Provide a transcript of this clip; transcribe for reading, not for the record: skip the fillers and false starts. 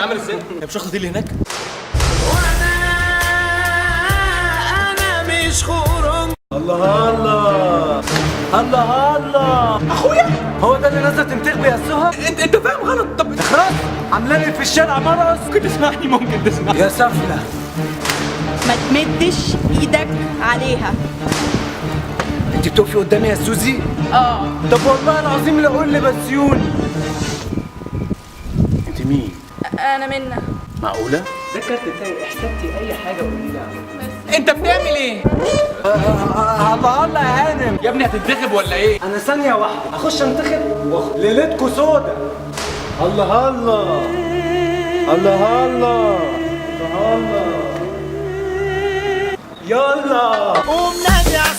عامل ازاي؟ هي مش واخده دي اللي هناك؟ انا مش خورم. الله الله الله الله، اخويا هو ده اللي نازله تنتخب يا سهى؟ انت فاهم غلط. طب خلاص عاملاني في الشارع مرقص. ممكن تسمعني؟ ممكن تسمعني يا سفلة ما تمدش ايدك عليها. انت بتقفي قدامي يا سوزي؟ اه طب والله العظيم لا اقول لي بسيوني. انت مين؟ انا منى. معقولة؟ ده الكارت بتاعي، احتجتي اي حاجة قولي لي عليها. انت بتعمل ايه؟ الله الله يا هانم، يا ابني هتنتخب ولا ايه؟ انا ثانية واحدة اخش انتخب واخد ليلتكوا سودا. الله الله الله الله الله الله، يلا قوم نادي على